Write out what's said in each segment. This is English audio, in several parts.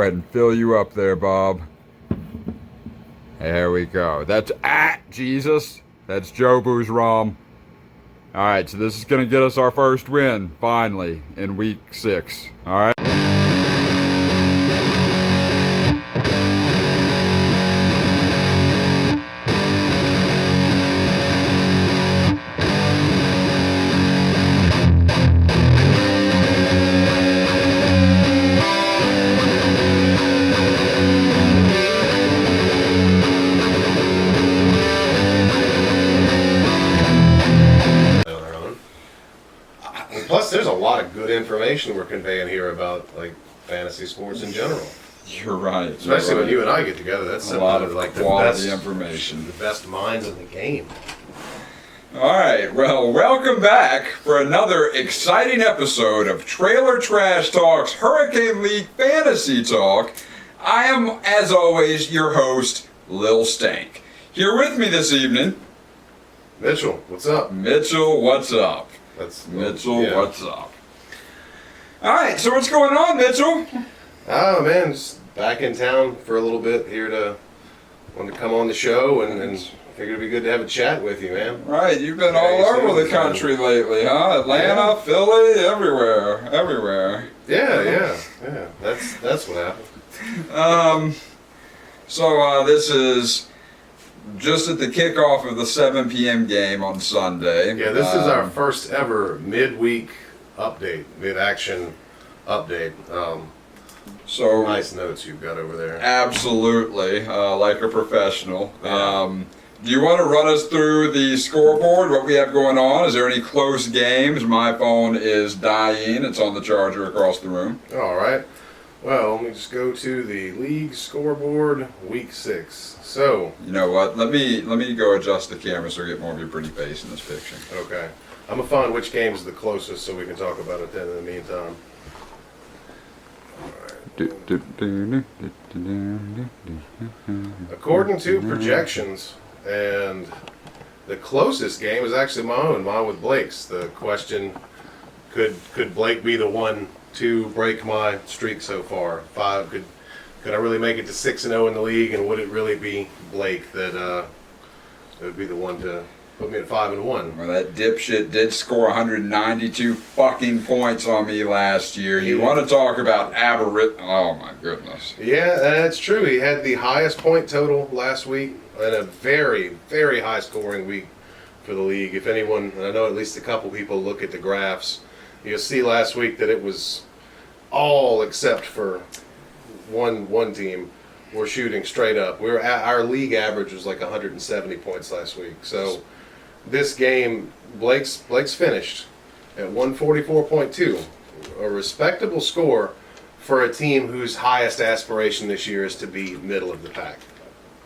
go ahead and fill you up there, Bob. There we go. That's Jesus. That's Jobu's Rom. All right, so this is going to get us our first win, finally, in week 6. All right. Plus, there's a lot of good information we're conveying here about like fantasy sports in general. You're right. Especially when you and I get together. That's a lot of like quality the best information. The best minds in the game. All right. Well, welcome back for another exciting episode of Trailer Trash Talk's Hurricane League Fantasy Talk. I am, as always, your host, Lil Stank. Here with me this evening, Mitchell, what's up? Mitchell, what's up? Mitchell, yeah. What's up? All right, so what's going on, Mitchell? Oh man, just back in town for a little bit here wanted to come on the show and figured it'd be good to have a chat with you, man. Right, you've been all over the country lately, huh? Atlanta, Philly, everywhere. Yeah. That's what happened. So this is just at the kickoff of the 7 p.m. game on Sunday. Yeah, this is our first ever midweek update, mid-action update. So nice notes you've got over there. Absolutely, like a professional. Yeah. Do you want to run us through the scoreboard, what we have going on? Is there any close games? My phone is dying. It's on the charger across the room. All right. Well, let me just go to the league scoreboard, week 6. So, you know what? Let me go adjust the camera so we get more of your pretty face in this picture. Okay. I'm gonna find which game is the closest so we can talk about it then in the meantime. According to projections, and the closest game is actually mine with Blake's. The question, could Blake be the one to break my streak so far? 5, could I really make it to 6-0 in the league, and would it really be Blake that would be the one to put me at 5-1? Well, that dipshit did score 192 fucking points on me last year. You want to talk about oh my goodness. Yeah, that's true. He had the highest point total last week and a very, very high scoring week for the league. If anyone, and I know at least a couple people look at the graphs, you'll see last week that it was all except for one team were shooting straight up. Our league average was like 170 points last week. So this game, Blake's finished at 144.2, a respectable score for a team whose highest aspiration this year is to be middle of the pack.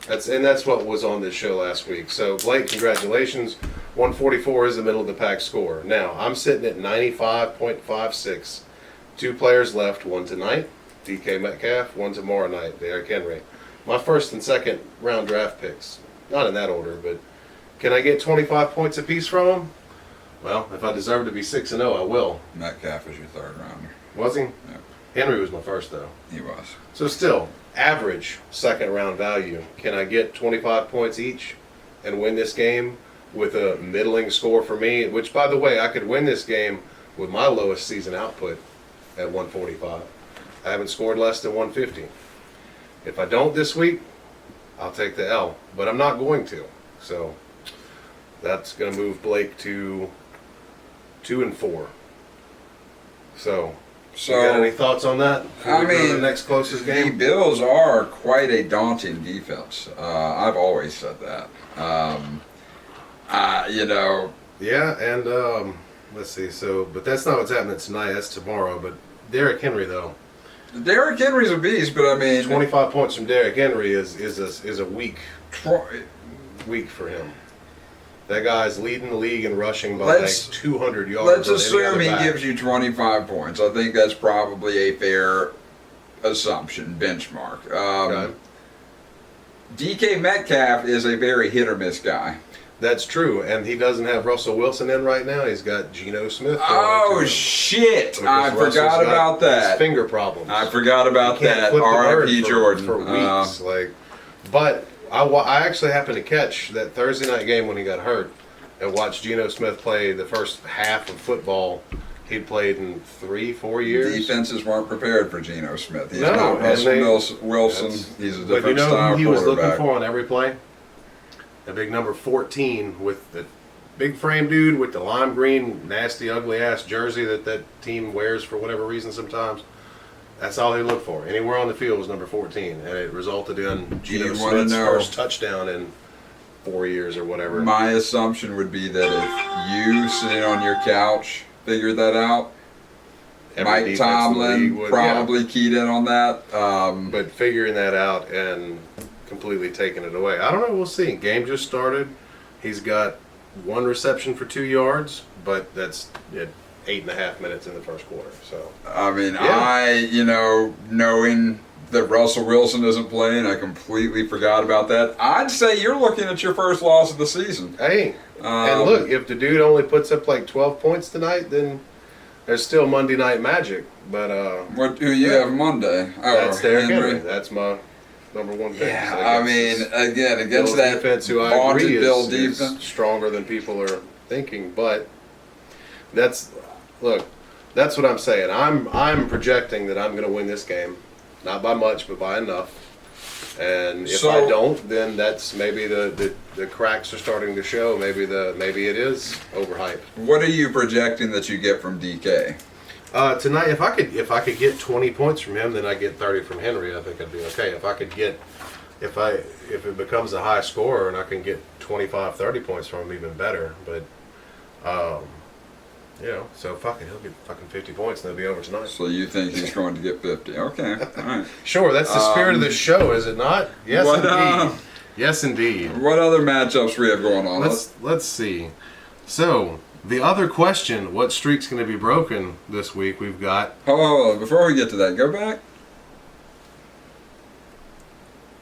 That's what was on this show last week. So Blake, congratulations. 144 is the middle of the pack score. Now I'm sitting at 95.56. 2 players left. One tonight, DK Metcalf. One tomorrow night, Derrick Henry. My first and second round draft picks. Not in that order, but can I get 25 points apiece from them? Well, if I deserve to be 6-0, I will. Metcalf was your third rounder. Was he? Yeah. Henry was my first, though. He was. So still, average second round value. Can I get 25 points each and win this game with a middling score for me? Which, by the way, I could win this game with my lowest season output at 145. I haven't scored less than 150. If I don't this week, I'll take the L. But I'm not going to. So that's going to move Blake to 2-4. So you got any thoughts on that? I mean, the next closest game? The Bills are quite a daunting defense. I've always said that. Yeah, and let's see. So, but that's not what's happening tonight. That's tomorrow. But Derrick Henry, though. Derrick Henry's a beast, but I mean, 25 points from Derrick Henry is a week for him. That guy's leading the league in rushing by like 200 yards. Let's assume he gives you 25 points. I think that's probably a fair assumption, benchmark. Okay. DK Metcalf is a very hit or miss guy. That's true, and he doesn't have Russell Wilson in right now. He's got Geno Smith. Oh shit! I forgot about that. Finger problems. I forgot about that. R.I.P. Jordan. For weeks, but I actually happened to catch that Thursday night game when he got hurt, and watched Geno Smith play the first half of football he'd played in 3-4 years. Defenses weren't prepared for Geno Smith. He's No, not and Russell Wilson. He's a different But you know style who he was looking quarterback. for on every play? A big number 14 with the big frame dude with the lime green, nasty, ugly ass jersey that team wears for whatever reason sometimes. That's all they look for. Anywhere on the field was number 14, and it resulted in Geno you wanna Smith's know- first touchdown in 4 years or whatever. My assumption would be that if you sitting on your couch figured that out, Every Mike defense in the Tomlin league would, probably keyed in on that. But figuring that out and completely taking it away. I don't know. We'll see. Game just started. He's got 1 reception for 2 yards, but that's at 8.5 minutes in the first quarter. So I mean, Yeah. knowing that Russell Wilson isn't playing, I completely forgot about that. I'd say you're looking at your first loss of the season. hey, and look, if the dude only puts up like 12 points tonight, then there's still Monday Night Magic. But Who you have Monday? that's Derrick Henry. That's my number 1 pick. Yeah, So I mean, again, against that defense, who I vaunted agree Bill is defense. stronger than people are thinking. But that's what I'm saying. I'm projecting that I'm going to win this game, not by much, but by enough. And if I don't, then that's maybe the cracks are starting to show. Maybe it is overhyped. What are you projecting that you get from DK? Tonight, if I could get 20 points from him, then I get 30 from Henry. I think I'd be okay. If it becomes a high score and I can get 25, 30 points from him, even better. But so fuck it, he'll get fucking 50 points and they'll be over tonight. So you think he's going to get 50? Okay, all right. Sure, that's the spirit of this show, is it not? Yes, indeed. Yes, indeed. What other matchups we have going on? Let's see. So the other question: what streak's going to be broken this week? We've got. Hold on, before we get to that, go back.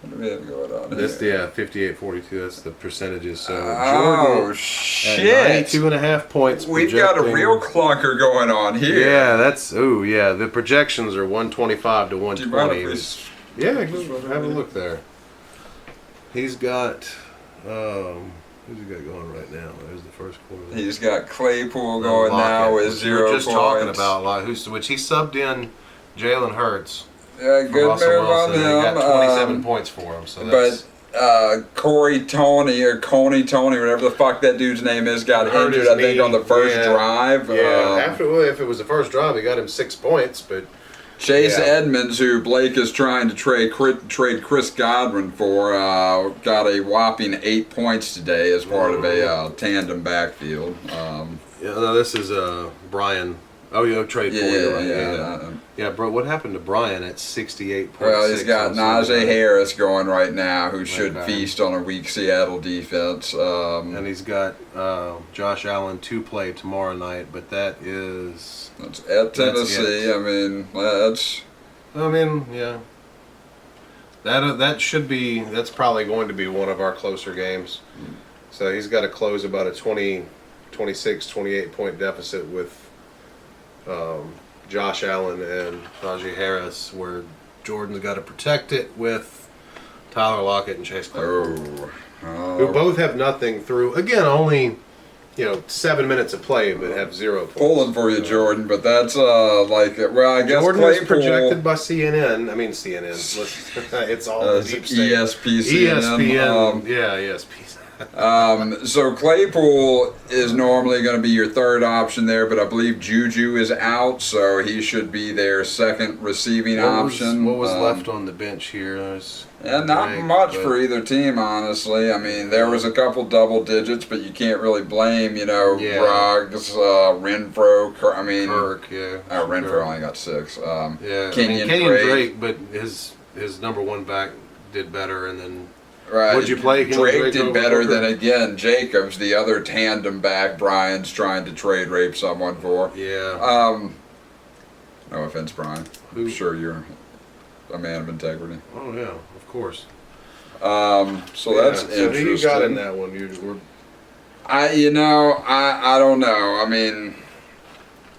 What do we have going on That's here? 58-42. That's the percentages. So Oh Jordan shit! at 92.5 points. We've got a projecting- real clunker going on here. Yeah, the projections are 125 to Do you mind 120. if Yeah, go have a look there. He's got. Who's he got going right now? There's the first quarter. He's got Claypool going now with 0 We were points. just talking about which he subbed in Jalen Hurts. Yeah, for good Russell move on Wilson. him. He got 27 points for him. So that's, But Corey Tony or Coney Tony, whatever the fuck that dude's name is, got Hurt injured. his I think knee. on the first Yeah. drive. if it was the first drive, he got him 6 points. But Chase Yeah. Edmonds, who Blake is trying to trade Chris Godwin for, got a whopping 8 points today as part of a tandem backfield. this is Brian. Oh, you trade for you, right? yeah. Yeah, bro. What happened to Brian at 68 points? Well, he's got Najee Harris going right now, who should back. feast on a weak Seattle defense. And he's got Josh Allen to play tomorrow night, but that is. That's at Tennessee. it. I mean, yeah. That should be. That's probably going to be one of our closer games. So he's got to close about a 26, 28 point deficit with Josh Allen and Najee Harris, where Jordan's got to protect it with Tyler Lockett and Chase Claypool, who both have nothing through. Again, only 7 minutes of play, but have 0 points. pulling for you, Jordan, but that's I guess Jordan is Claypool, projected by CNN. I mean CNN. It's all the deep state. ESPN. ESPN. So Claypool is normally going to be your third option there, but I believe Juju is out, so he should be their second receiving option. What was left on the bench here? Not much for either team, honestly. I mean, there was a couple double digits, but you can't really blame, Ruggs, Renfro. Kirk, yeah. Renfro only got 6. Kenyon Drake, but his number one back did better, and then. Right. Would you play Drake did over better Hooker? than, again, Jacobs, the other tandem back Brian's trying to trade rape someone for. Yeah. No offense, Brian. I'm sure you're a man of integrity. Oh, yeah, of course. So that's interesting. Who you got in that one? I don't know. I mean,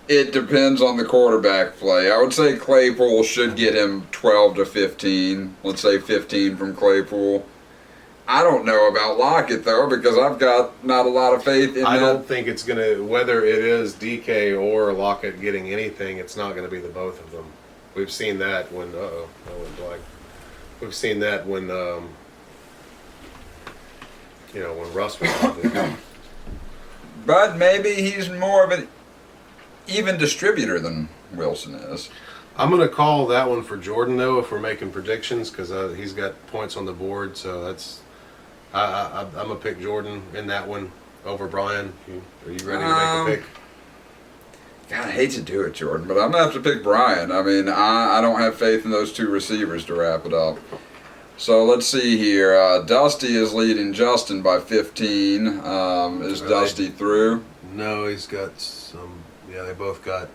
it depends on the quarterback play. I would say Claypool should get him 12 to 15. Let's say 15 from Claypool. I don't know about Lockett, though, because I've got not a lot of faith in I that. don't think it's going to, whether it is DK or Lockett getting anything, it's not going to be the both of them. We've seen that when, I went blank. We've seen that when, when Russ was on the But maybe he's more of an even distributor than Wilson is. I'm going to call that one for Jordan, though, if we're making predictions, because he's got points on the board, so that's, I'm going to pick Jordan in that one over Brian. Are you ready to make a pick? God, I hate to do it, Jordan, but I'm going to have to pick Brian. I mean, I don't have faith in those two receivers to wrap it up. So let's see here. Dusty is leading Justin by 15. Is Dusty through? No, he's got some. Yeah, they both got.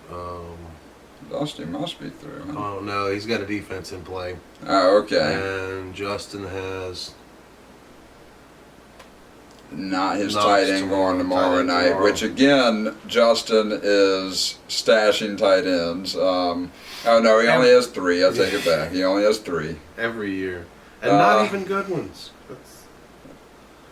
Dusty must be through. Huh? Oh no, he's got a defense in play. Oh, okay. And Justin has not his Not tight his end going tomorrow tight end night, tomorrow. which again, Justin is stashing tight ends. Oh no, he only has 3. I take it back. He only has 3. every year, and not even good ones.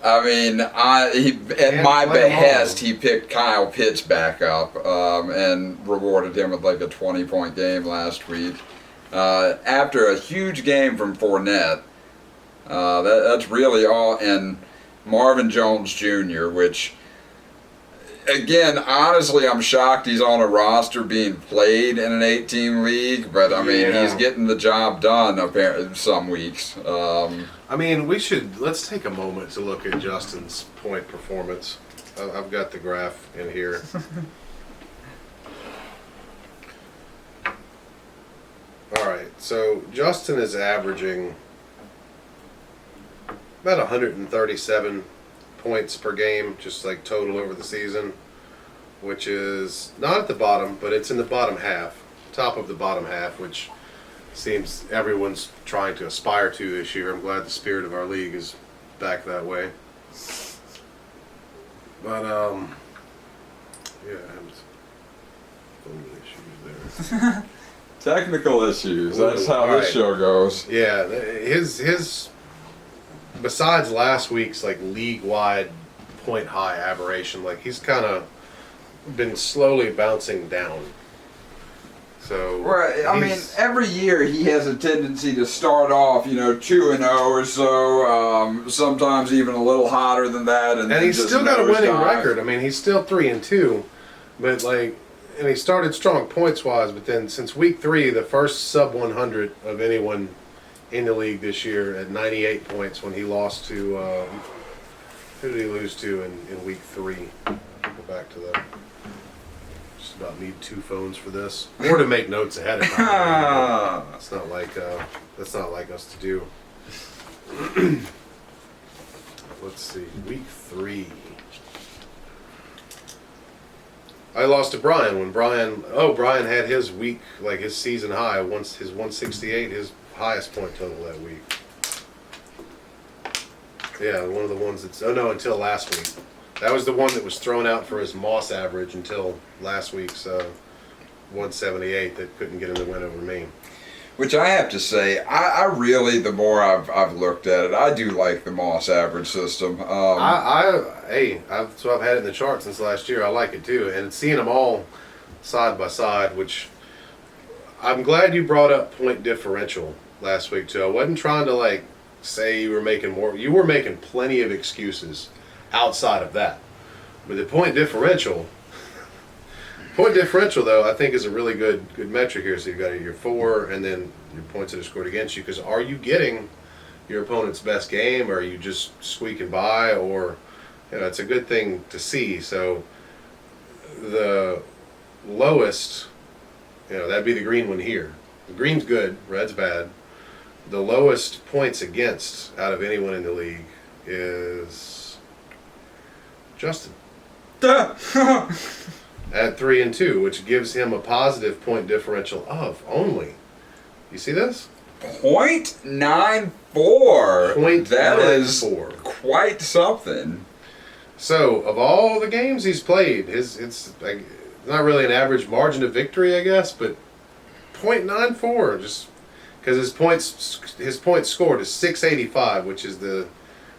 I mean, at my behest, he picked Kyle Pitts back up and rewarded him with like a 20-point game last week. After a huge game from Fournette, that's really all. And Marvin Jones Jr., which, again, honestly, I'm shocked he's on a roster being played in an 8-team league. But, I mean, he's getting the job done apparently some weeks. I mean, let's take a moment to look at Justin's point performance. I've got the graph in here. All right, so Justin is averaging about 137 points per game, just like total over the season, which is not at the bottom, but it's in the bottom half, top of the bottom half, which seems everyone's trying to aspire to this year. I'm glad the spirit of our league is back that way. But phone issues there. Technical issues. That's how All this right. show goes. Yeah, his besides last week's like league-wide point high aberration, like he's kind of been slowly bouncing down. So Right. I mean, every year he has a tendency to start off, 2-0 or so. Sometimes even a little hotter than that, and he's just still got a winning nosedive. record. I mean, he's still 3-2, but and he started strong points wise. But then since week 3, the first sub 100 of anyone in the league this year at 98 points when he lost to who did he lose to in week 3? Go back to that. Just about need 2 phones for this, or to make notes ahead of time. That's not like us to do. Let's see, week 3. I lost to Brian when Brian had his week, like his season high, his 168, his highest point total that week. Yeah, one of the ones until last week. That was the one that was thrown out for his Moss average until last week's 178 that couldn't get him to win over me. Which I have to say, I really, the more I've looked at it, I do like the Moss average system. So I've had it in the chart since last year. I like it too, and seeing them all side by side, which I'm glad you brought up point differential last week too. I wasn't trying to say you were making more. You were making plenty of excuses outside of that, but the point differential though, I think is a really good metric here. So you've got your 4 and then your points that are scored against you. Because are you getting your opponent's best game, or are you just squeaking by? Or it's a good thing to see. So the lowest, that'd be the green one here. The green's good, red's bad. The lowest points against out of anyone in the league is Justin. At 3-2, which gives him a positive point differential of only. You see this? 0.94. That is 0.94. quite something. So, of all the games he's played, it's like not really an average margin of victory, I guess, but .94, just because his points scored is 685, which is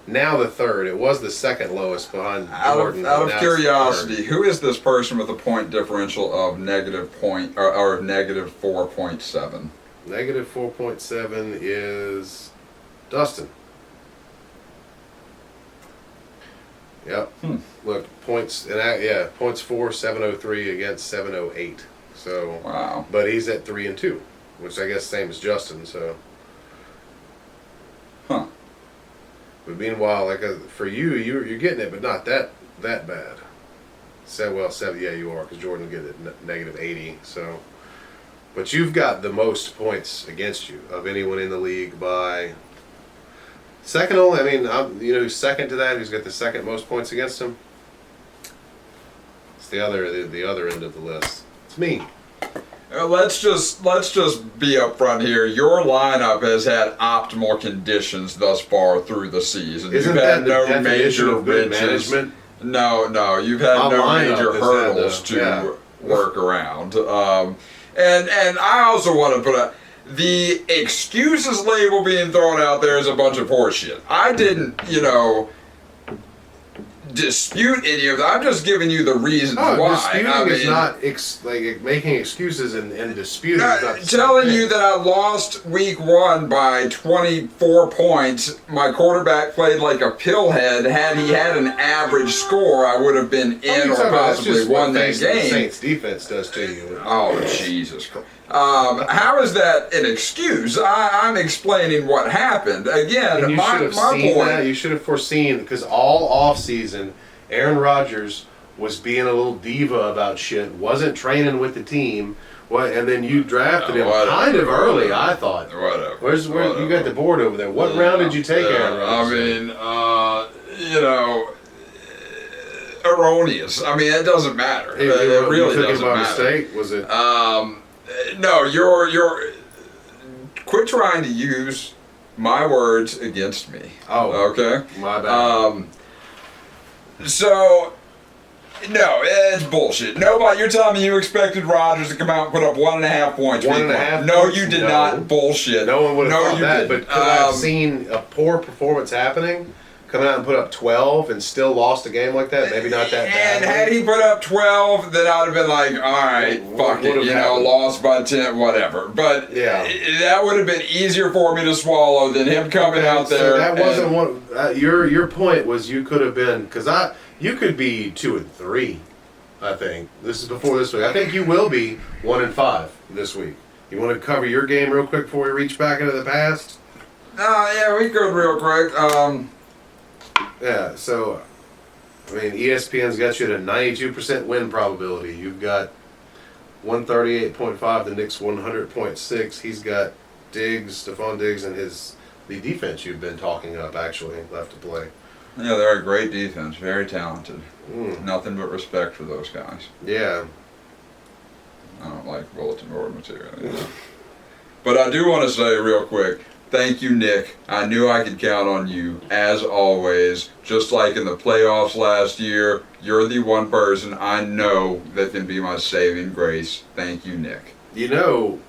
now the third. It was the second lowest behind Jordan. Out of curiosity, who is this person with a point differential of negative 4.7? Negative 4.7 is Dustin. Yep. Look, points and points 703 against 708. So wow. But he's at 3-2, which I guess same as Justin. So. Huh. But meanwhile, for you're getting it, but not that bad. Yeah, you are, because Jordan get it negative 80. So, but you've got the most points against you of anyone in the league by. Second only, I mean, you know who's second to that? Who's got the second most points against him? It's the other end of the list. It's me. Let's just be upfront here. Your lineup has had optimal conditions thus far through the season. Isn't you've had that the no definition major of good wrenches. management? No, you've had My no lineup major has hurdles had to work around. And I also want to put the excuses label being thrown out there is a bunch of horseshit. I didn't, dispute any of that. I'm just giving you the reasons why. Disputing is not making excuses and disputing. Is not telling you that I lost week 1 by 24 points. My quarterback played like a pillhead. Had he had an average score, I would have been in or possibly won that game. The Saints defense does to you. Oh, Jesus Christ. How is that an excuse? I'm explaining what happened. Again, my point. You should have foreseen, because all off season, Aaron Rodgers was being a little diva about shit, wasn't training with the team, and then you drafted him kind of early, I thought. Whatever. You got the board over there. What round did you take Aaron Rodgers? I mean, erroneous. I mean, it doesn't matter. It really doesn't matter. Mistake? Was it? No, you're quit trying to use my words against me. Oh, okay. My bad. So, no, it's bullshit. Nobody, you're telling me you expected Rodgers to come out and put up 1.5 points. 1.5 No, points? you did not. Bullshit. No one would have thought that. Didn't. But could I have seen a poor performance happening? Coming out and put up 12 and still lost a game like that? Maybe not that bad. And had he put up 12, then I'd have been like, all right, fuck it, lost by 10, whatever. But that would have been easier for me to swallow than him coming out there. So that wasn't one. Your point was you could have been, because you could be 2-3. I think this is before this week. I think you will be 1-5 this week. You want to cover your game real quick before we reach back into the past? Yeah, we could real quick. Yeah, so, I mean, ESPN's got you at a 92% win probability. You've got 138.5, the Knicks 100.6. He's got Stephon Diggs, and the defense you've been talking up, actually, left to play. Yeah, they're a great defense, very talented. Nothing but respect for those guys. Yeah. I don't like bulletin board material. But I do want to say real quick, thank you, Nick. I knew I could count on you, as always. Just like in the playoffs last year, you're the one person I know that can be my saving grace. Thank you, Nick. You know,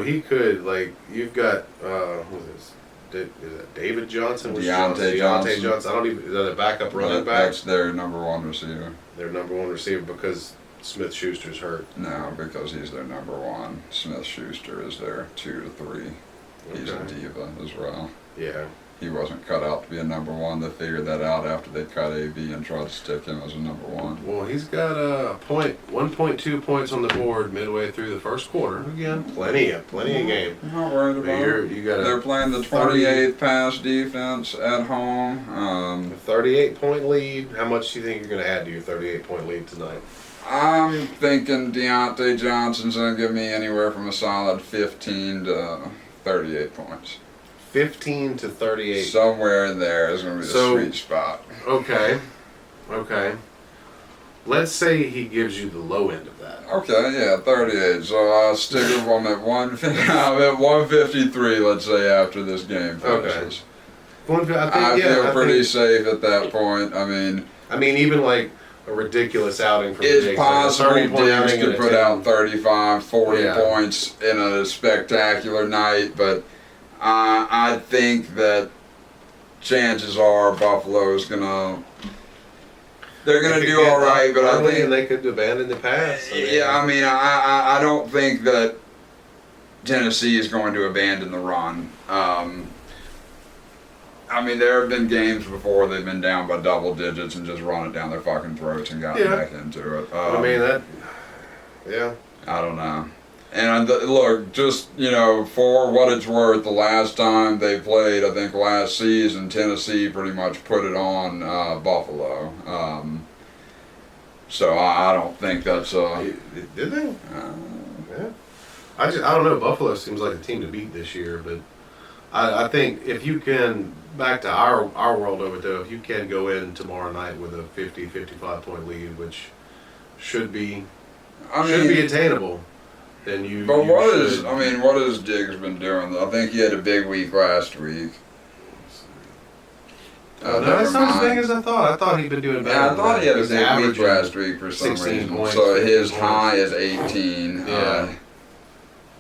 he could, you've got, who is it David Johnson? Deontay Johnson. I don't even, they're the backup running back. That's their number 1 receiver. Their number 1 receiver because Smith-Schuster's hurt. No, because he's their number 1. Smith-Schuster is their 2 to 3. He's a diva as well. Yeah. He wasn't cut out to be a number 1. They figured that out after they cut AB and tried to stick him as a number 1. Well, he's got 1.2 points on the board midway through the first quarter. Again, plenty of game. I'm not worried about it. They're playing the 28th pass defense at home. A 38-point lead. How much do you think you're going to add to your 38-point lead tonight? I'm thinking Deontay Johnson's going to give me anywhere from a solid 15 to 38 points. 15 to 38. Somewhere in there is going to be the sweet spot. Okay. Let's say he gives you the low end of that. Okay, yeah, 38. So I'll stick with him at 153, let's say, after this game finishes. Okay. I feel pretty safe at that point. I mean, I mean, even like a ridiculous outing from It's Diggs. possible Like a 30-point Diggs outing could and a put 10. out 35, 40 Yeah. points in a spectacular night, but I think that chances are Buffalo's they're gonna They could do get all right, but I early think and they could abandon the pass. I don't think that Tennessee is going to abandon the run. I mean, there have been games before they've been down by double digits and just run it down their fucking throats and gotten back into it. Yeah. I don't know. And look, just, for what it's worth, the last time they played, I think last season, Tennessee pretty much put it on Buffalo. So I don't think that's Did they? Yeah. I don't know. Buffalo seems like a team to beat this year, but I think if you can, back to our world of it though, if you can go in tomorrow night with a 50, 55 point lead, which should be attainable, then you. But you what has Diggs been doing? I think he had a big week last week. No, that's not as big as I thought. I thought he'd been doing better. Yeah, I thought he had a His big week average last week for some 16 reason. points, So his 15 high is 18. Yeah.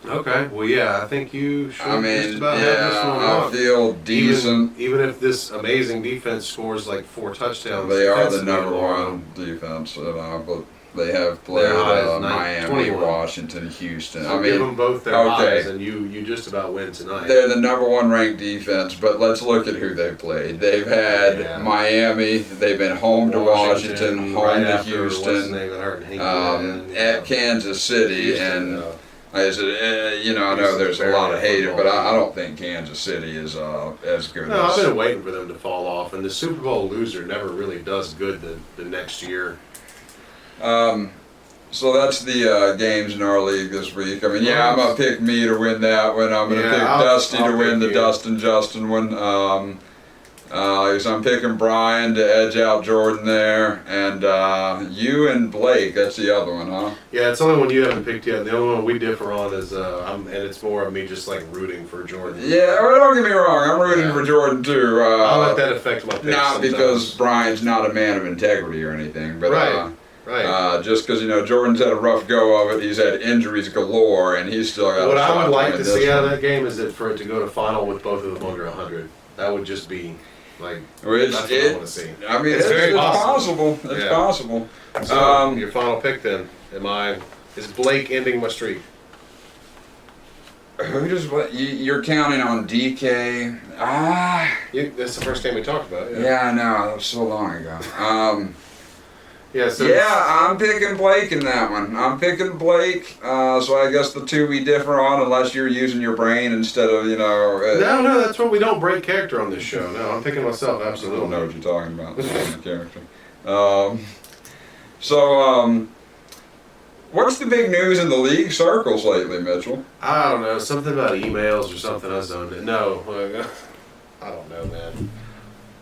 Okay. Well, yeah, I think you should I mean, just about have this one I locked. feel decent. Even if this amazing defense scores like 4 touchdowns, They are the defensively number tomorrow, one defense, but they have played Their high is Miami, 21. Washington, Houston. So I give mean, them both their okay. highs, and you just about win tonight. they're the number one ranked defense, but let's look at who they've played. They've had Yeah. Miami, they've been home to Washington, home right to after, what's his Houston, name that hurt Hinkie, at Kansas City, Houston, and like I said, I know there's a lot of haters, but I don't think Kansas City is as good No, I've as. been waiting for them to fall off, and the Super Bowl loser never really does good the next year. So that's the games in our league this week. I mean, I'm gonna pick me to win that one. I'm gonna pick Dusty to win the Dustin Justin one. So I'm picking Brian to edge out Jordan there, and you and Blake. That's the other one, huh? Yeah, it's the only one you haven't picked yet. The only one we differ on is, and it's more of me just like rooting for Jordan. Yeah, well, don't get me wrong. I'm rooting for Jordan too. I'll let that affect my pick. Not sometimes. because Brian's not a man of integrity or anything, but Right. just because Jordan's had a rough go of it, he's had injuries galore, and he's still got. What a shot I would like win to this see out of one. that game is for it to go to final with both of them under 100. That would just be like Which that's what I want to see. I mean, It's very possible. It's Yeah. possible. So your final pick then? Is Blake ending my streak? Who does what? You're counting on DK? That's the first game we talked about. Yeah, I know. That was so long ago. So I'm picking Blake in that one. I'm picking Blake. So I guess the two we differ on, unless you're using your brain instead of No, that's what we don't break character on this show. No, I'm picking myself I absolutely. don't know what you're talking about. The character. What's the big news in the league circles lately, Mitchell? I don't know, something about emails or something. I zoned it. No, I don't know, man.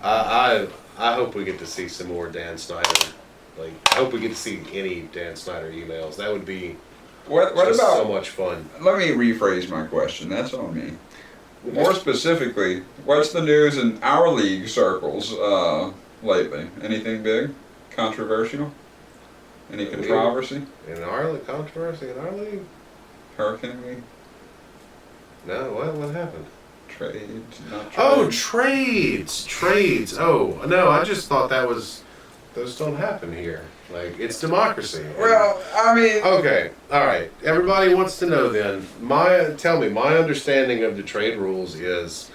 I hope we get to see some more Dan Snyder. Like, I hope we get to see any Dan Snyder emails. That would be What just about? so much fun. Let me rephrase my question. That's on me. More specifically, what's the news in our league circles lately? Anything big, controversial? Any controversy? In our league, controversy in our league? Hurricane League? No, what happened? Trades? Not trades? Oh, trades. Oh, no, I just thought those don't happen here. Like, it's democracy. Well, I mean... Okay, all right. Everybody wants to know then. My understanding of the trade rules is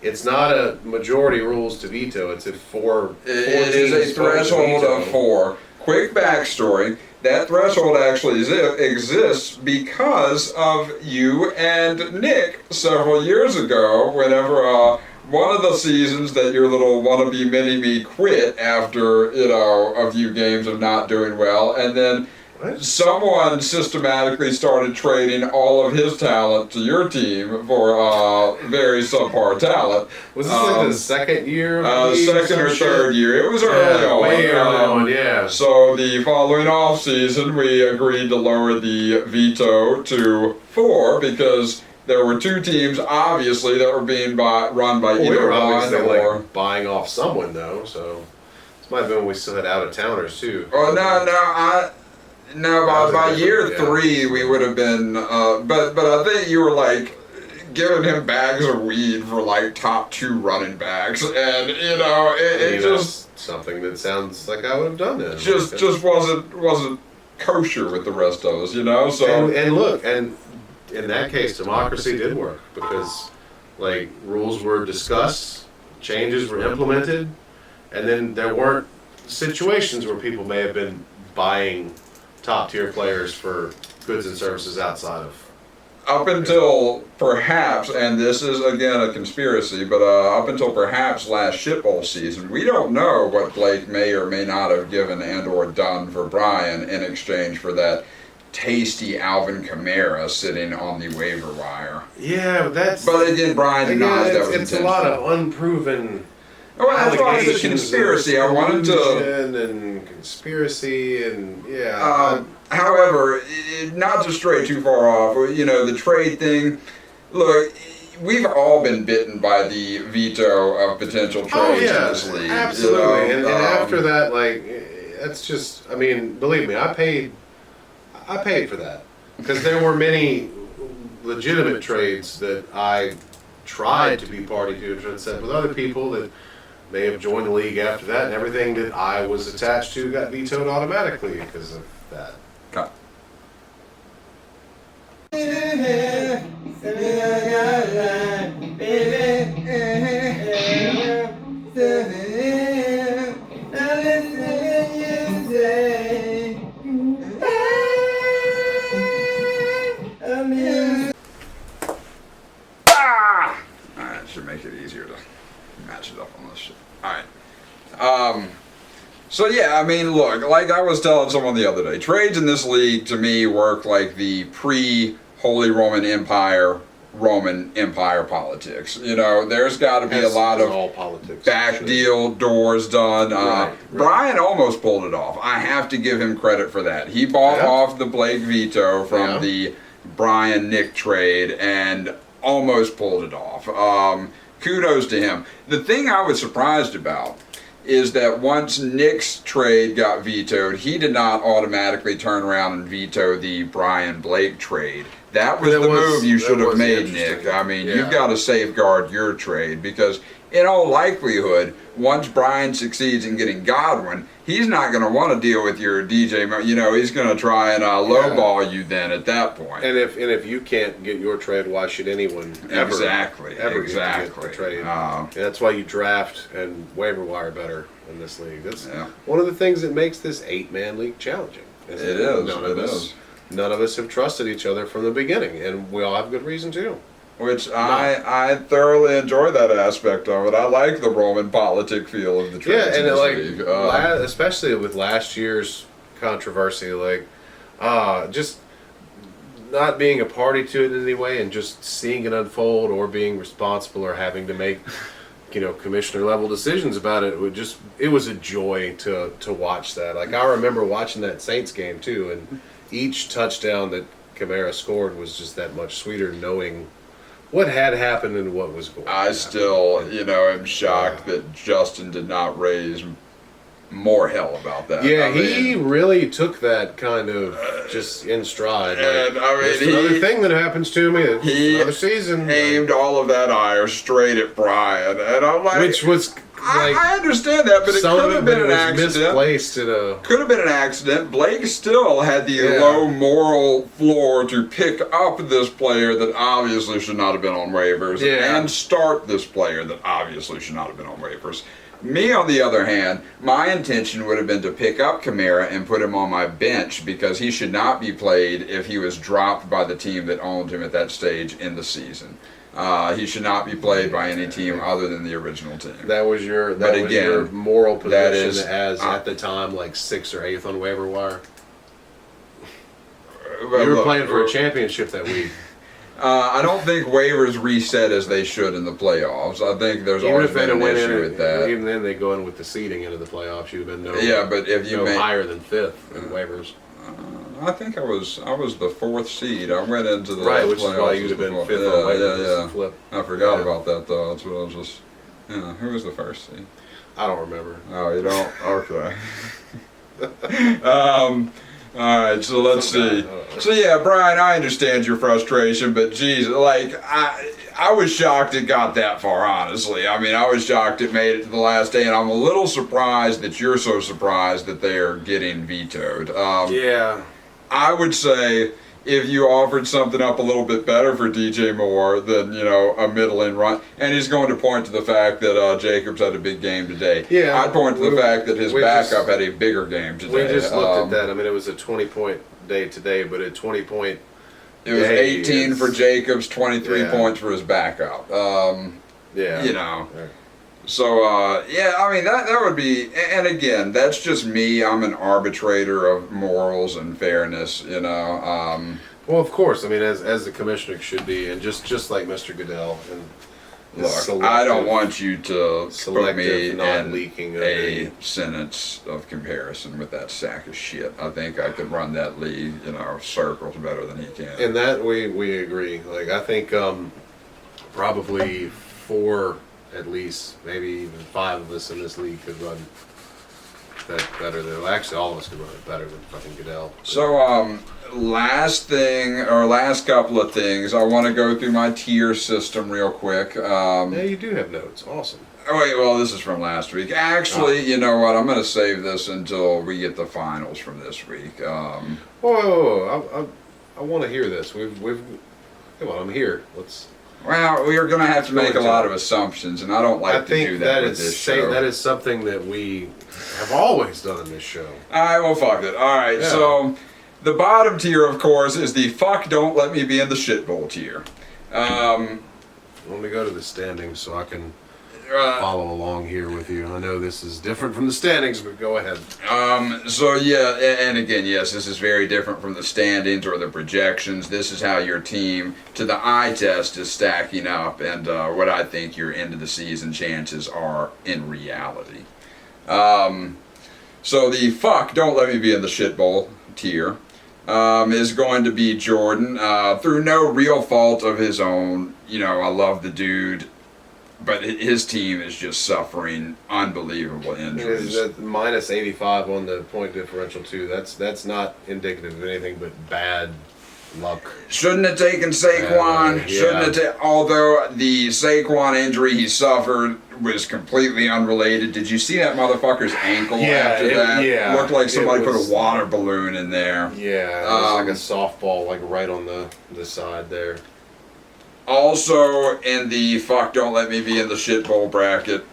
it's not a majority rules to veto. It's if four It is a teams vote to threshold veto. of 4. Quick backstory. That threshold actually exists because of you and Nick several years ago, whenever one of the seasons that your little wannabe mini-me quit after, a few games of not doing well, and then What? someone systematically started trading all of his talent to your team for very subpar talent. Was this like the second year? Of the league Second or some shit? third year. It was early on. Way early on, yeah. So the following off season, we agreed to lower the veto to 4 because there were 2 teams, obviously, that were being run by We either were one obviously or. like buying off someone though, so This might have been when we still had out-of-towners, too. Oh, by year 3 we would have been, but I think you were like giving him bags of weed for like top 2 running backs, and it just something that sounds like I would have done it. Just wasn't kosher with the rest of us, So and look, and in that case, democracy did work because like rules were discussed, changes were implemented, and then there weren't situations where people may have been buying top tier players for goods and services outside of. Up until perhaps, and this is again a conspiracy, but up until perhaps last shit bowl season, we don't know what Blake may or may not have given and or done for Brian in exchange for that tasty Alvin Kamara sitting on the waiver wire. Yeah, But again, Brian denies that was it's a lot of unproven. Well, that's why it's a conspiracy. I wanted to. And conspiracy and however, not to stray too far off, the trade thing. Look, we've all been bitten by the veto of potential trades in this league. Absolutely. And after that, that's just. I mean, believe me, I paid for that because there were many legitimate trades that I tried to be party to and said with other people that may have joined the league after that, and everything that I was attached to got vetoed automatically because of that. Cut. Alright, should make it easier to match it up on this shit. Alright. So yeah, I mean, look, like I was telling someone the other day, trades in this league to me work like the pre-Holy Roman Empire politics. There's got to be a lot of all politics, back deal doors done. Right. Brian almost pulled it off. I have to give him credit for that. He bought off the Blake veto from the Brian Nick trade and almost pulled it off. Kudos to him. The thing I was surprised about is that once Nick's trade got vetoed, he did not automatically turn around and veto the Brian Blake trade. That was the move you should have made, Nick. I mean, you've got to safeguard your trade because in all likelihood, once Brian succeeds in getting Godwin, he's not going to want to deal with your DJ. He's going to try and lowball you then at that point. And if you can't get your trade, why should anyone ever get the trade? And that's why you draft and waiver wire better in this league. That's one of the things that makes this 8-man league challenging. It is. None of us have trusted each other from the beginning, and we all have good reason to. Which I thoroughly enjoy that aspect of it. I like the Roman politic feel of the trades in this league. Especially with last year's controversy, just not being a party to it in any way and just seeing it unfold or being responsible or having to make commissioner level decisions about it. It was a joy to watch that. I remember watching that Saints game too, and each touchdown that Kamara scored was just that much sweeter knowing what had happened and what was going on. I still, am shocked that Justin did not raise more hell about that. Yeah, he really took that kind of just in stride. And another thing that happens to me. Another season. Aimed all of that ire straight at Brian, and I'm like, which was. I understand that, but it could have been an accident. Could have been an accident. Blake still had the low moral floor to pick up this player that obviously should not have been on waivers and start this player that obviously should not have been on waivers. Me, on the other hand, my intention would have been to pick up Kamara and put him on my bench because he should not be played if he was dropped by the team that owned him at that stage in the season. He should not be played by any team other than the original team. That was your moral position at the time, 6th or 8th on waiver wire. You were playing for a championship that week. I don't think waivers reset as they should in the playoffs. I think there's always been an issue with that. Even then, they go in with the seeding into the playoffs. You'd have been but if you higher than 5th in waivers. I think I was the 4th seed. I went into the playoffs. Which is why you'd have been 5th on waivers. Flip. I forgot about that though. That's what I was just. Who was the first seed? I don't remember. Oh, you don't? Okay. All right, so let's see. So yeah, Brian, I understand your frustration, but geez, like I was shocked it got that far. Honestly, I mean, I was shocked it made it to the last day, and I'm a little surprised that you're so surprised that they are getting vetoed. Yeah. I would say if you offered something up a little bit better for DJ Moore than, you know, a middling run, and he's going to point to the fact that Jacobs had a big game today. Yeah, I'd point to the fact that his backup had a bigger game today. We just looked at that. I mean, it was a 20-point day today, but a 20-point. It was 18 for Jacobs, 23 points for his backup. Yeah. You know. Right. So, yeah, I mean, that would be, and again, that's just me. I'm an arbitrator of morals and fairness, you know. Well, of course. I mean, as the commissioner should be, and just like Mr. Goodell. And look, I don't want you to put me in non-leaking a sentence of comparison with that sack of shit. I think I could run that league, you know, circles better than he can. And that we agree. Like, I think probably 4, at least, maybe even 5 of us in this league could run that better than, well, actually all of us could run it better than fucking Goodell. So, last couple of things, I want to go through my tier system real quick. Yeah, you do have notes. Awesome. Oh wait, well, this is from last week. Actually, you know what? I'm going to save this until we get the finals from this week. Whoa. I want to hear this. We've come on, I'm here. Let's. Well, we are going to have to make a lot of assumptions, and I don't like to do that with this show. That is something that we have always done in this show. All right, well, fuck it. All right, so the bottom tier, of course, is the fuck don't let me be in the shit bowl tier. Let me go to the standings so I can follow along here with you. I know this is different from the standings, but go ahead. So yeah, and again, yes, this is very different from the standings or the projections. This is how your team, to the eye test, is stacking up, and what I think your end of the season chances are in reality. So the fuck don't let me be in the shit bowl tier is going to be Jordan, through no real fault of his own. You know, I love the dude, but his team is just suffering unbelievable injuries. It's minus 85 on the point differential too. That's not indicative of anything but bad luck. Shouldn't have taken Saquon. Shouldn't have although the Saquon injury he suffered was completely unrelated. Did you see that motherfucker's ankle after that? Yeah. Looked like somebody put a water balloon in there. Yeah, it was like a softball, like right on the side there. Also in the fuck don't let me be in the shit bowl bracket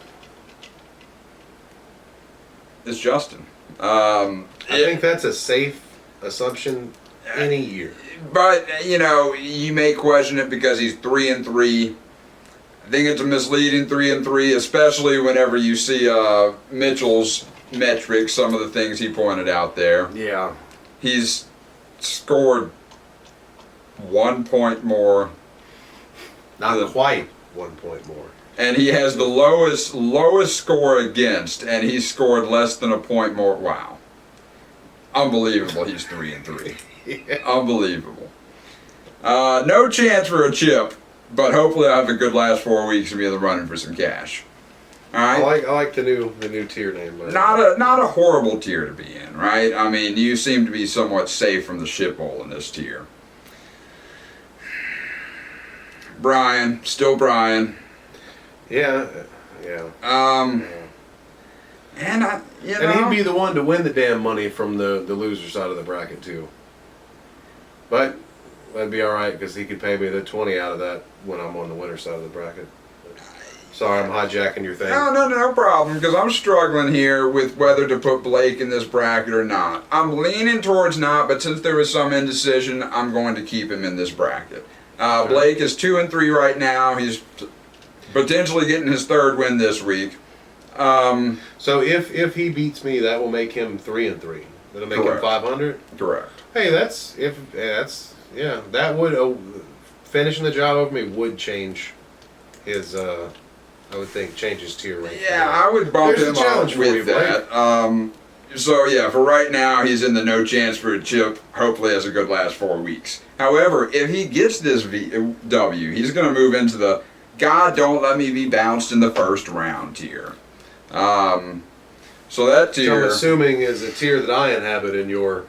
is Justin. I think that's a safe assumption any year. But, you know, you may question it because he's 3-3. I think it's a misleading 3-3, especially whenever you see Mitchell's metrics, some of the things he pointed out there. Yeah. He's scored 1 point more. Not quite 1 point more. And he has the lowest score against, and he scored less than a point more. Wow. Unbelievable, he's 3-3. Yeah. Unbelievable. No chance for a chip, but hopefully I have a good last 4 weeks and be in the running for some cash. All right. I like the new tier name. Not a horrible tier to be in, right? I mean, you seem to be somewhat safe from the shit bowl in this tier. Brian, still Brian. Yeah. And he'd be the one to win the damn money from the loser side of the bracket too. But that'd be all right because he could pay me the 20 out of that when I'm on the winner side of the bracket. Sorry, I'm hijacking your thing. No problem, because I'm struggling here with whether to put Blake in this bracket or not. I'm leaning towards not, but since there was some indecision, I'm going to keep him in this bracket. Blake is 2-3 right now. He's potentially getting his 3rd win this week. So if he beats me, that will make him 3-3. That'll make him 500. Correct. Hey, that would finishing the job over me would change his. I would think change his tier rank. Yeah, I would bump him up with that. So yeah, for right now, he's in the no chance for a chip. Hopefully, has a good last 4 weeks. However, if he gets this W, he's going to move into the God, don't let me be bounced in the first round tier. So that Which tier, I'm assuming is a tier that I inhabit in your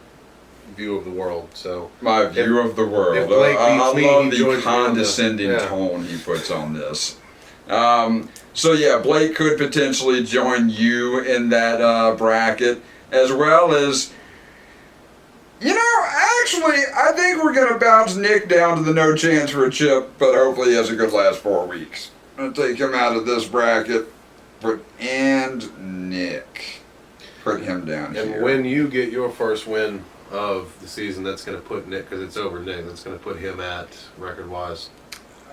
view of the world. So my view of the world. if Blake I beats me, love he the joins me on the- condescending yeah. tone he puts on this. So yeah, Blake could potentially join you in that bracket, as well as, actually, I think we're going to bounce Nick down to the no chance for a chip, but hopefully he has a good last 4 weeks. I'm going to take him out of this bracket, and Nick. Put him down And here. when you get your first win of the season, that's going to put Nick, because it's over Nick, that's going to put him at record-wise.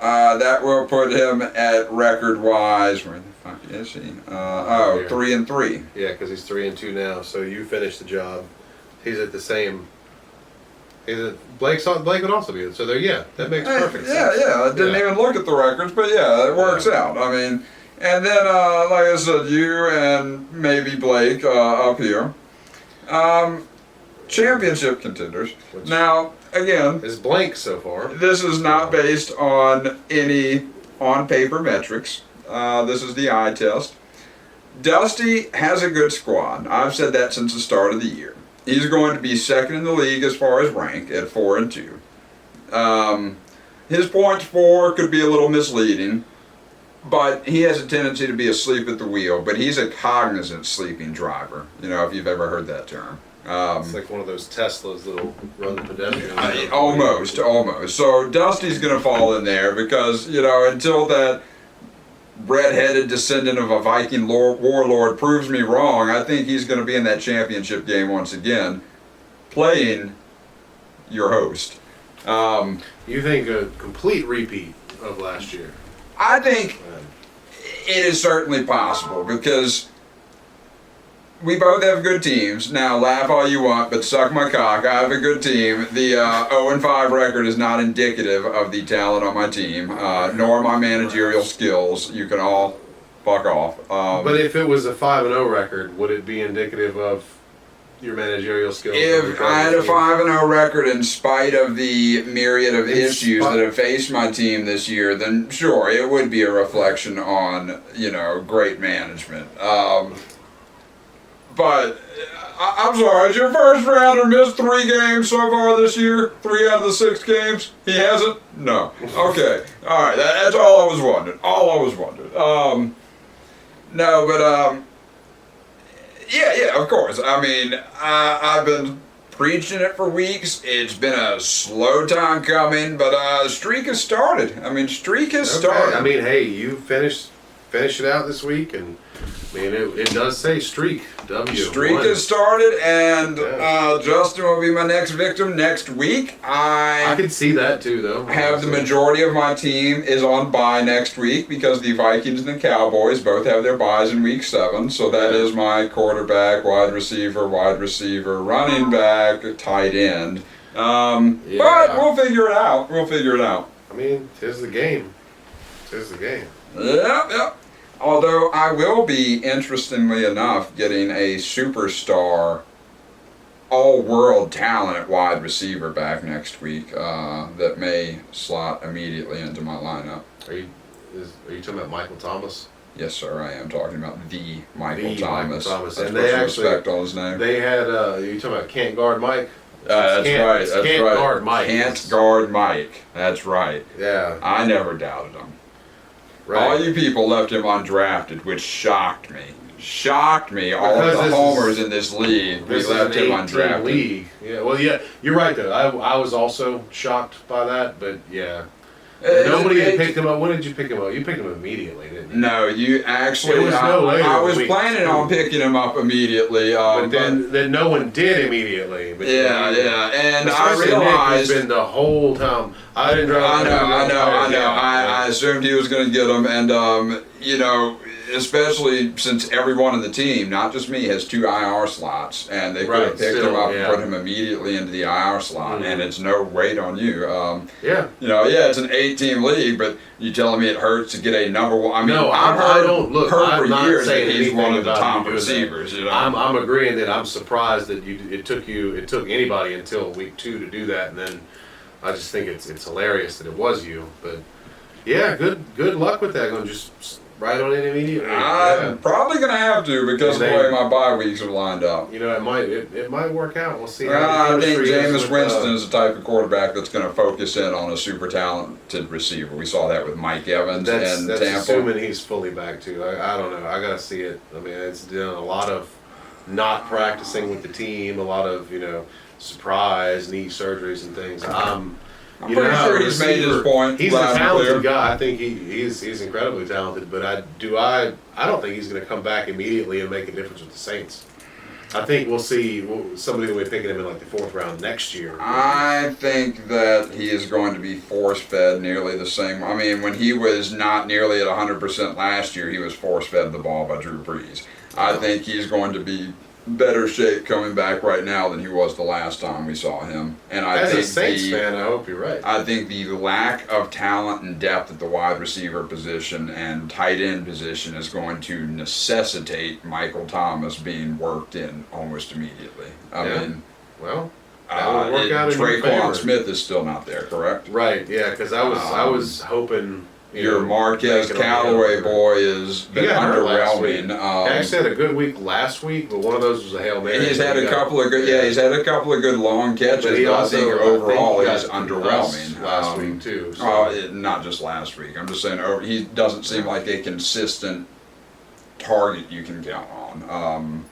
That will put him at record-wise. Where the fuck is he? 3-3. Yeah, because he's 3-2 now. So you finish the job. He's at the same. Blake would also be. So there, yeah, that makes perfect sense. Yeah. I didn't even look at the records, but yeah, it works out. I mean, and then like I said, you and maybe Blake up here, championship contenders. Which now, again, is blank so far. this is not based on any on-paper metrics. This is the eye test. Dusty has a good squad. I've said that since the start of the year. He's going to be second in the league as far as rank at 4-2. His points for could be a little misleading, but he has a tendency to be asleep at the wheel. But he's a cognizant sleeping driver. If you've ever heard that term. It's like one of those Teslas that'll run the pedestrian. Almost. So Dusty's going to fall in there because until that red-headed descendant of a Viking warlord proves me wrong, I think he's going to be in that championship game once again, playing your host. You think a complete repeat of last year? I think it is certainly possible because we both have good teams. Now, laugh all you want, but suck my cock. I have a good team. The 0-5 record is not indicative of the talent on my team, nor my managerial skills. You can all fuck off. But if it was a 5-0 record, would it be indicative of your managerial skills? If I had a 5-0 record in spite of the myriad of issues that have faced my team this year, then sure, it would be a reflection on, great management. But I'm sorry, has your first rounder missed 3 games so far this year? 3 out of the 6 games? He hasn't? No. Okay. All right. That's all I was wondering. Yeah, of course. I mean, I've been preaching it for weeks. It's been a slow time coming, but streak has started. Started. I mean, hey, you finished it out this week, and it does say streak. Streak has started, and Justin will be my next victim next week. I could see that too, though. Have the majority of my team is on bye next week because the Vikings and the Cowboys both have their byes in week 7. So that is my quarterback, wide receiver, running back, tight end. But we'll figure it out. I mean, 'tis the game. Yep. Although I will be, interestingly enough, getting a superstar, all-world talent at wide receiver back next week that may slot immediately into my lineup. Are you talking about Michael Thomas? Yes, sir, I am talking about the Michael The Thomas. Michael Thomas. Let's And put they some actually- respect on his name. They had, you talking about Can't Guard Mike? That's right. Can't Guard Mike. Can't guard Mike. That's right. Yeah. I never doubted him. Right. All you people left him undrafted, which shocked me. All of Because the homers in this league, we This is left an him 18 undrafted. league. Yeah, well, yeah, you're right though. I was also shocked by that, but yeah. Nobody had picked him up. When did you pick him up? You picked him immediately, didn't you? No, you actually. It was no later I than was week planning 2. on picking him up immediately. But then no one did immediately. But yeah, and I especially Nick, realized. who's been the whole time. I didn't drive. I know. Yeah. I assumed he was going to get him, and especially since everyone on the team, not just me, has 2 IR slots, and they could have picked him up and put him immediately into the IR slot, and it's no weight on you. It's an 8-team league, but you telling me it hurts to get a number 1? I mean, No, I've heard for not years that saying he's one of the anything top about you doing that. receivers. I'm agreeing that I'm surprised that it took anybody until week 2 to do that, and then I just think it's hilarious that it was you. But Yeah, good luck with that. Going to just ride on it immediately. I'm probably going to have to because of the way my bye weeks are lined up. You know, it might work out. We'll see. I think Jameis Winston is the type of quarterback that's going to focus in on a super talented receiver. We saw that with Mike Evans and that's Tampa. Assuming he's fully back too. I don't know. I got to see it. I mean, it's done a lot of not practicing with the team, a lot of surprise knee surgeries and things. I'm pretty sure he's made his point. He's a talented guy. I think he's incredibly talented, but I don't think he's going to come back immediately and make a difference with the Saints. I think we'll see somebody will be picking him in like the 4th round next year. I think that he is going to be force-fed nearly the same. I mean, when he was not nearly at 100% last year, he was force-fed the ball by Drew Brees. I think he's going to be better shape coming back right now than he was the last time we saw him. And I As think a Saints fan, I hope you're right. I think the lack of talent and depth at the wide receiver position and tight end position is going to necessitate Michael Thomas being worked in almost immediately. I mean, well, that would work out in your favor. Traquan Smith is still not there, correct? Right. Yeah, because I was hoping. Your Marquez Callaway boy has been underwhelming. He actually had a good week last week, but one of those was a Hail Mary. He's had a couple of good, he's had a couple of good long catches. But I think overall he's underwhelming. Last week too. So. Not just last week. I'm just saying he doesn't seem like a consistent target you can count on.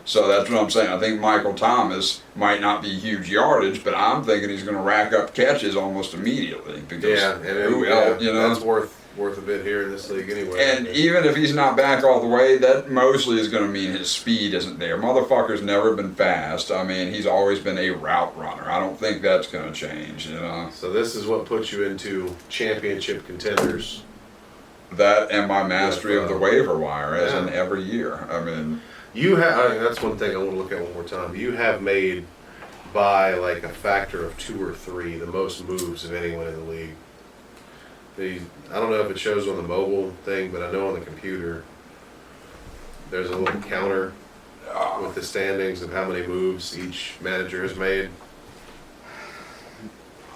So that's what I'm saying. I think Michael Thomas might not be huge yardage, but I'm thinking he's going to rack up catches almost immediately. Because that's worth a bit here in this league anyway. And even if he's not back all the way, that mostly is going to mean his speed isn't there. Motherfucker's never been fast. I mean, he's always been a route runner. I don't think that's going to change. So this is what puts you into championship contenders. That and my mastery of the waiver wire, as in every year. I mean. That's one thing I want to look at one more time. You have made by like a factor of 2 or 3 the most moves of anyone in the league. I don't know if it shows on the mobile thing, but I know on the computer there's a little counter with the standings of how many moves each manager has made.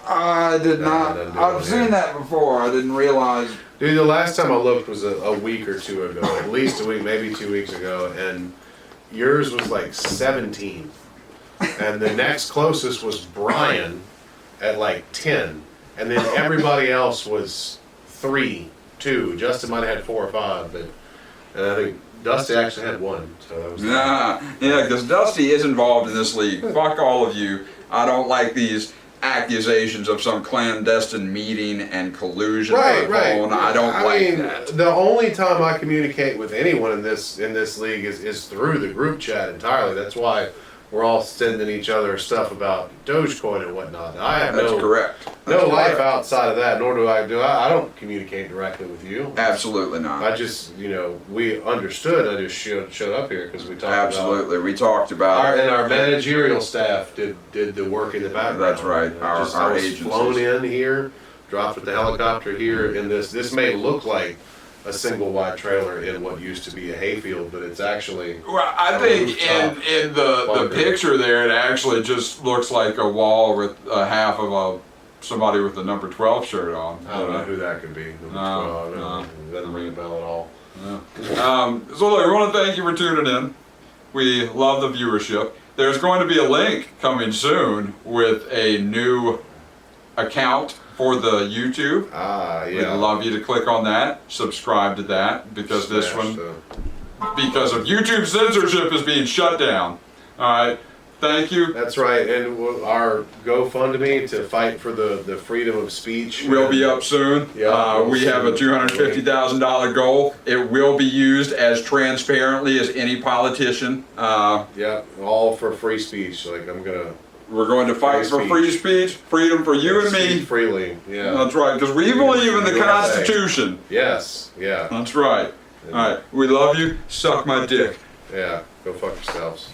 I did not. I've seen that before. I didn't realize. Dude, the last time I looked was a week or 2 ago, at least a week, maybe 2 weeks ago, and yours was like 17. And the next closest was Brian at like 10. And then everybody else was 3, 2. Justin might have had 4 or 5, and I think Dusty actually had 1. So that was because Dusty is involved in this league. Fuck all of you. I don't like these accusations of some clandestine meeting and collusion. Right. I don't like that. The only time I communicate with anyone in this league is through the group chat entirely. That's why we're all sending each other stuff about Dogecoin and whatnot. I have no life outside of that, nor do I don't communicate directly with you. Absolutely not. I just, we understood. I just showed up here because we talked Absolutely. We talked about and our managerial staff did the work in the background. That's right. Our agencies. Flown in here, dropped with the helicopter here, and this may look like a single wide trailer in what used to be a hayfield, but it's actually. Well, I think in the picture there, it actually just looks like a wall with half of somebody with the number 12 shirt on. I don't know who that could be. Number 12. No. It doesn't ring a bell at all. No. So look, we want to thank you for tuning in. We love the viewership. There's going to be a link coming soon with a new account for the YouTube. We'd love you to click on that, subscribe to that, because because of YouTube censorship is being shut down. All right, thank you. That's right, and our GoFundMe to fight for the freedom of speech will be up soon. Yeah, we have a $250,000 goal. It will be used as transparently as any politician. All for free speech. We're going to fight for free speech, freedom for you and me. Freely, yeah. That's right, because we believe in the Constitution. Yes, yeah. That's right. All right, we love you. Suck my dick. Yeah, go fuck yourselves.